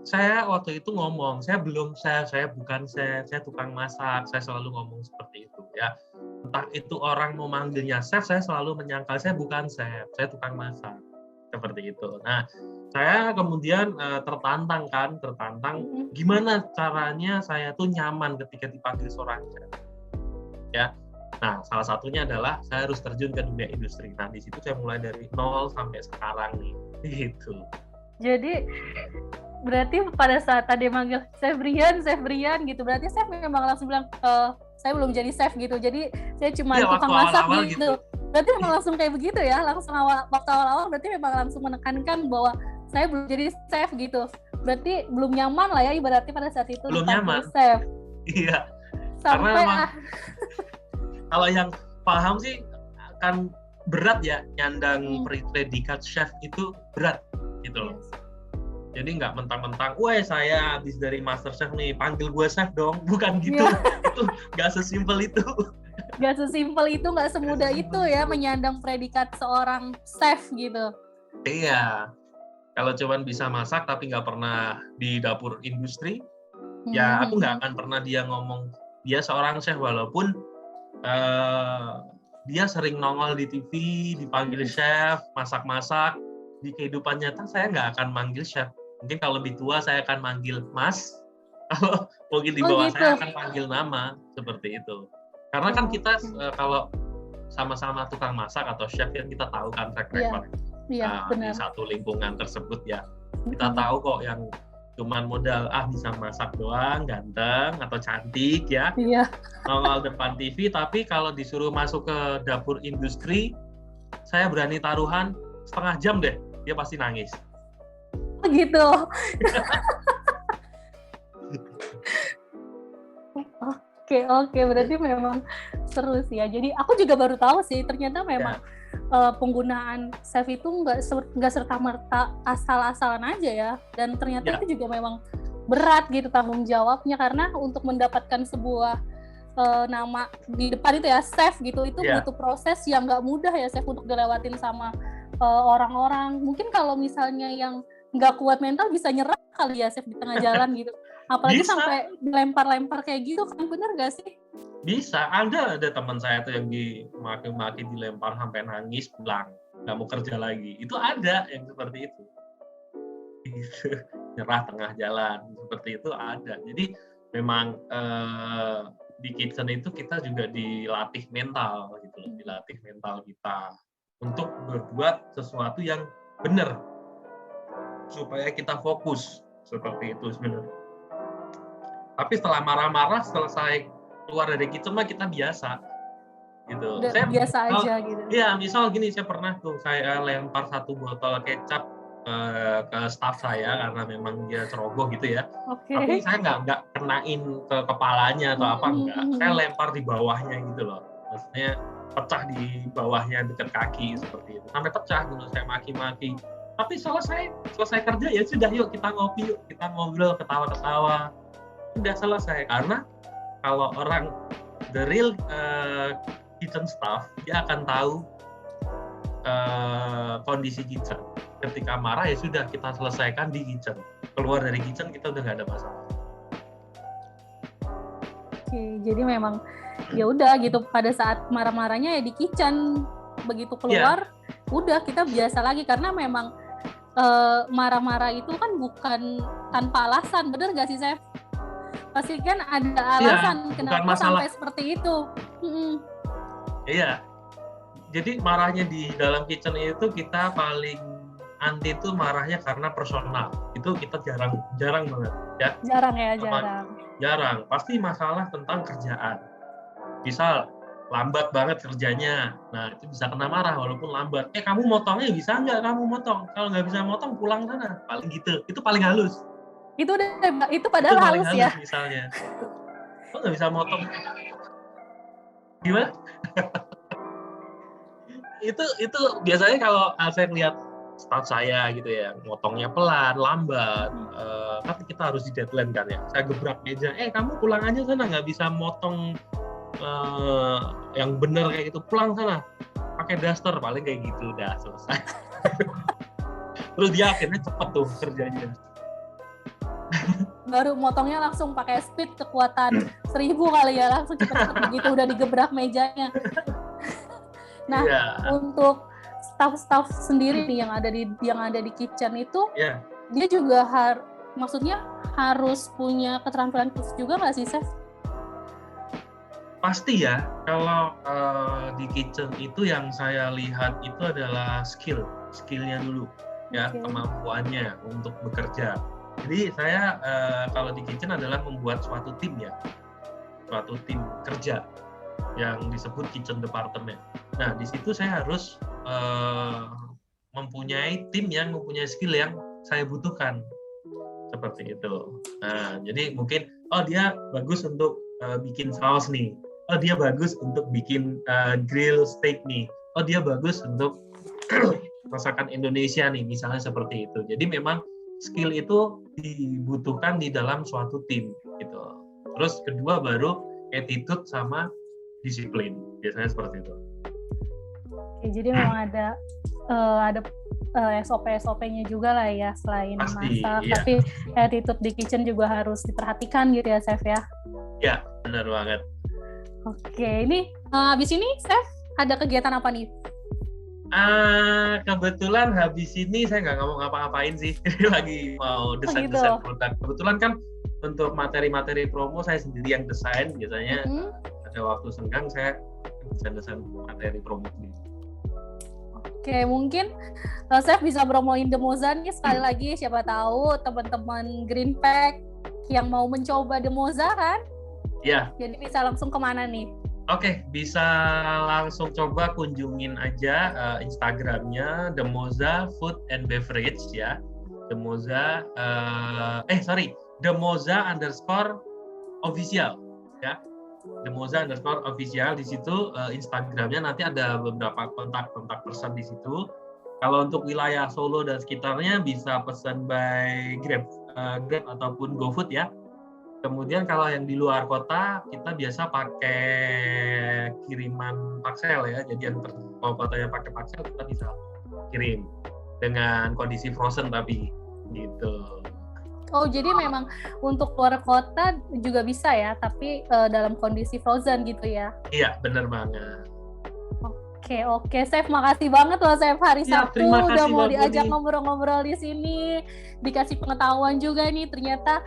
Saya waktu itu ngomong, saya belum chef, saya bukan chef, saya tukang masak. Saya selalu ngomong seperti itu ya. Entah itu orang mau manggilnya chef, saya selalu menyangkal saya bukan chef, saya tukang masak. Seperti itu. Nah, saya kemudian tertantang gimana caranya saya tuh nyaman ketika dipanggil seorang chef. Ya. Nah, salah satunya adalah saya harus terjun ke dunia industri. Nah, di situ saya mulai dari nol sampai sekarang nih. Gitu. Jadi berarti pada saat tadi manggil Chef Brian gitu, berarti chef memang langsung bilang saya belum jadi chef gitu. Jadi saya cuma tukang masak gitu. Berarti memang langsung kayak begitu ya, langsung waktu awal-awal berarti memang langsung menekankan bahwa saya belum jadi chef gitu. Berarti belum nyaman lah ya ibaratnya pada saat itu. Belum nyaman. Chef. Iya. Sampai kalau yang paham sih akan berat ya, nyandang predikat chef itu berat gitu loh. Jadi nggak mentang-mentang, wah saya habis dari MasterChef nih, panggil gue chef dong. Bukan gitu. Itu nggak sesimpel itu. Nggak sesimpel itu, nggak semudah itu ya menyandang predikat seorang chef gitu. Iya. Kalau cuman bisa masak tapi nggak pernah di dapur industri, ya aku nggak akan pernah dia ngomong dia seorang chef, walaupun dia sering nongol di TV, dipanggil chef, masak-masak. Di kehidupan nyata saya nggak akan manggil chef. Mungkin kalau lebih tua saya akan manggil mas, kalau mungkin di bawah saya akan panggil nama, seperti itu. Karena kan kita kalau sama-sama tukang masak atau chef kan kita tahu kan track record di satu lingkungan tersebut ya. Kita tahu kok yang cuman modal bisa masak doang, ganteng atau cantik ya, Iya. nongol depan TV, tapi kalau disuruh masuk ke dapur industri, saya berani taruhan setengah jam deh, dia pasti nangis. Gitu. Oke, berarti memang seru sih ya. Jadi aku juga baru tahu sih, ternyata memang penggunaan chef itu nggak serta-merta asal-asalan aja ya. Dan ternyata itu juga memang berat gitu tanggung jawabnya, karena untuk mendapatkan sebuah nama di depan itu ya, chef gitu, itu butuh proses yang nggak mudah ya chef untuk dilewatin sama orang-orang. Mungkin kalau misalnya yang nggak kuat mental bisa nyerah kali ya chef di tengah jalan gitu. Apalagi bisa. Sampai dilempar-lempar kayak gitu kan, bener gak sih? Bisa, ada teman saya tuh yang dimaki-maki, dilempar sampai nangis, pulang, nggak mau kerja lagi. Itu ada yang seperti itu. Nyerah tengah jalan, seperti itu ada. Jadi memang di kitchen itu kita juga dilatih mental gitu, dilatih mental kita untuk berbuat sesuatu yang benar supaya kita fokus, seperti itu sebenarnya. Tapi setelah marah-marah, selesai keluar dari kitchen mah kita biasa gitu. Saya biasa aja gitu. Iya, misal gini, saya pernah tuh saya lempar 1 botol kecap ke staf saya karena memang dia ceroboh gitu ya. Tapi saya nggak kenain ke kepalanya atau apa, enggak. Saya lempar di bawahnya gitu loh. Maksudnya pecah di bawahnya dekat kaki seperti itu. Sampai pecah gitu, saya maki-maki. Tapi selesai kerja ya sudah, yuk kita ngopi, yuk kita ngobrol, ketawa-ketawa. Udah selesai. Karena kalau orang the real kitchen staff, dia akan tahu kondisi kitchen. Ketika marah ya sudah, kita selesaikan di kitchen. Keluar dari kitchen kita udah nggak ada masalah. Oke, jadi memang ya udah gitu, pada saat marah-marahnya ya di kitchen, begitu keluar udah kita biasa lagi, karena memang marah-marah itu kan bukan tanpa alasan, bener nggak sih Chef? Pasti kan ada alasan kenapa sampai seperti itu. Iya. Jadi marahnya di dalam kitchen itu kita paling anti itu marahnya karena personal. Itu kita jarang banget ya. Jarang. Pasti masalah tentang kerjaan. Misal lambat banget kerjanya. Nah, itu bisa kena marah walaupun lambat. Kamu motongnya bisa nggak kamu motong? Kalau nggak bisa motong pulang sana. Paling gitu. Itu paling halus. Itu padahal itu halus ya. Misalnya, kok nggak bisa motong? Gimana? itu biasanya kalau saya lihat staff saya gitu ya, motongnya pelan, lambat, kan kita harus di deadline kan ya. Saya gebrak meja, kamu pulang aja sana, nggak bisa motong yang benar kayak gitu, pulang sana, pakai daster, paling kayak gitu, udah selesai. Terus dia akhirnya cepet tuh kerjanya. Baru motongnya langsung pakai speed kekuatan 1000 kali ya, langsung cepet-cepet begitu udah digebrak mejanya. Nah, untuk staff sendiri nih yang ada di kitchen itu, dia juga maksudnya harus punya keterampilan khusus juga nggak sih, Chef? Pasti ya. Kalau di kitchen itu yang saya lihat itu adalah skillnya dulu, ya, kemampuannya untuk bekerja. Jadi saya kalau di kitchen adalah membuat suatu tim ya, suatu tim kerja yang disebut kitchen department. Nah, di situ saya harus mempunyai tim yang mempunyai skill yang saya butuhkan, seperti itu. Nah, jadi mungkin dia bagus untuk bikin saus nih, dia bagus untuk bikin grill steak nih, dia bagus untuk masakan Indonesia nih, misalnya seperti itu. Jadi memang skill itu dibutuhkan di dalam suatu tim gitu. Terus kedua baru attitude sama disiplin, biasanya seperti itu. Oke, jadi memang ada SOP-SOP-nya juga lah ya, selain pasti, masak, tapi attitude di kitchen juga harus diperhatikan gitu ya, Chef ya? Ya, benar banget. Oke, ini habis ini Chef ada kegiatan apa nih? Kebetulan habis ini saya nggak ngomong apa-apain sih, lagi mau desain produk. Kebetulan kan untuk materi-materi promo saya sendiri yang desain, biasanya ada waktu senggang saya desain materi promo sendiri. Oke, mungkin Chef bisa promoin Demoza nih sekali lagi, siapa tahu teman-teman Greenpack yang mau mencoba Demoza kan? Ya. Jadi bisa langsung kemana nih? Oke, bisa langsung coba kunjungin aja Instagramnya Demoza Food and Beverage ya. Demoza, Demoza_official ya. Demoza_official di situ Instagramnya, nanti ada beberapa kontak person di situ. Kalau untuk wilayah Solo dan sekitarnya bisa pesan by Grab ataupun GoFood ya. Kemudian kalau yang di luar kota kita biasa pakai kiriman parcel ya. Jadi yang kalau kotanya pakai parcel kita bisa kirim dengan kondisi frozen tapi gitu. Oh, jadi memang untuk luar kota juga bisa ya, tapi dalam kondisi frozen gitu ya? Iya, benar banget. Oke, Chef, makasih banget loh Chef, hari Sabtu udah mau diajak Boni. ngobrol-ngobrol di sini, dikasih pengetahuan juga nih, ternyata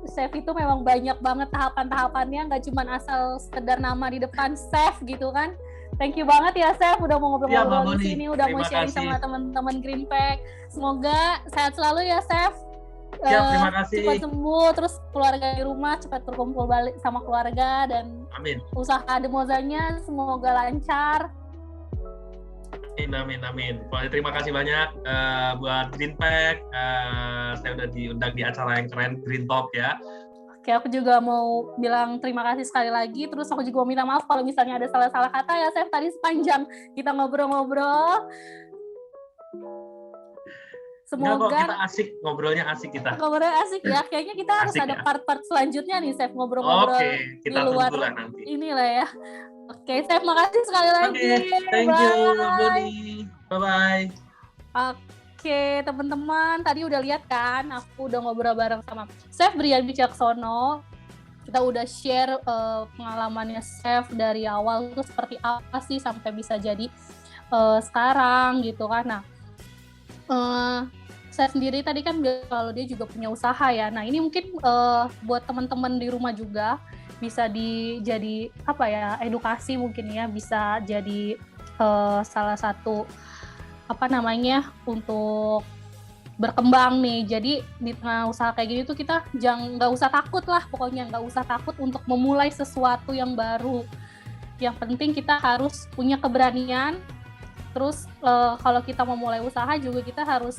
Chef itu memang banyak banget tahapan-tahapannya, nggak cuma asal sekedar nama di depan Chef gitu kan. Thank you banget ya Chef, udah mau ngobrol-ngobrol di sini, udah mau sharing sama teman-teman Greenpack. Semoga sehat selalu ya Chef. Terima kasih. Cepat sembuh, terus keluarga di rumah cepat berkumpul balik sama keluarga, dan amin. Usaha Demozanya semoga lancar. Amin. Terima kasih banyak buat Greenpack. Saya udah diundang di acara yang keren, Green Talk ya. Oke, aku juga mau bilang terima kasih sekali lagi. Terus aku juga mau minta maaf kalau misalnya ada salah-salah kata ya, Chef. Tadi sepanjang kita ngobrol-ngobrol. Semoga kita asik, ngobrolnya asik kita. Ngobrolnya asik ya. Kayaknya kita harus ada part-part selanjutnya nih, Chef, ngobrol-ngobrol kita di luar nanti. Inilah ya. Oke, Chef, makasih sekali lagi. Thank you, Boni. Bye-bye. Oke, teman-teman, tadi udah lihat kan, aku udah ngobrol bareng sama Chef Brian Wicaksono. Kita udah share pengalamannya Chef dari awal itu seperti apa sih sampai bisa jadi sekarang gitu kan. Nah, saya sendiri tadi kan bilang kalau dia juga punya usaha ya. Nah, ini mungkin buat teman-teman di rumah juga bisa jadi apa ya, edukasi mungkin ya, bisa jadi salah satu untuk berkembang nih. Jadi di tengah usaha kayak gini tuh kita nggak usah takut lah, pokoknya nggak usah takut untuk memulai sesuatu yang baru. Yang penting kita harus punya keberanian. Terus kalau kita memulai usaha juga kita harus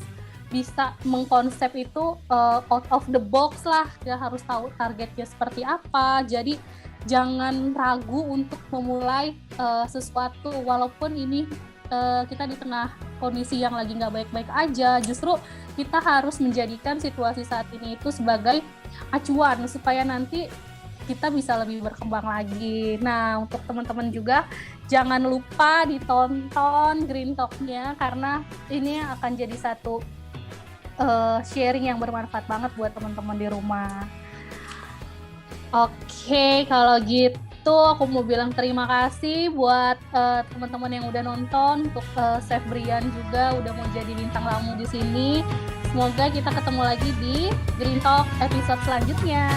bisa mengkonsep itu out of the box lah, ya harus tahu targetnya seperti apa. Jadi jangan ragu untuk memulai sesuatu walaupun ini kita di tengah kondisi yang lagi nggak baik-baik aja. Justru kita harus menjadikan situasi saat ini itu sebagai acuan supaya nanti kita bisa lebih berkembang lagi. Nah, untuk teman-teman juga jangan lupa ditonton Green Talk-nya karena ini akan jadi satu sharing yang bermanfaat banget buat teman-teman di rumah. Oke, kalau gitu aku mau bilang terima kasih buat teman-teman yang udah nonton, untuk Chef Brian juga udah mau jadi bintang tamu di sini. Semoga kita ketemu lagi di Green Talk episode selanjutnya.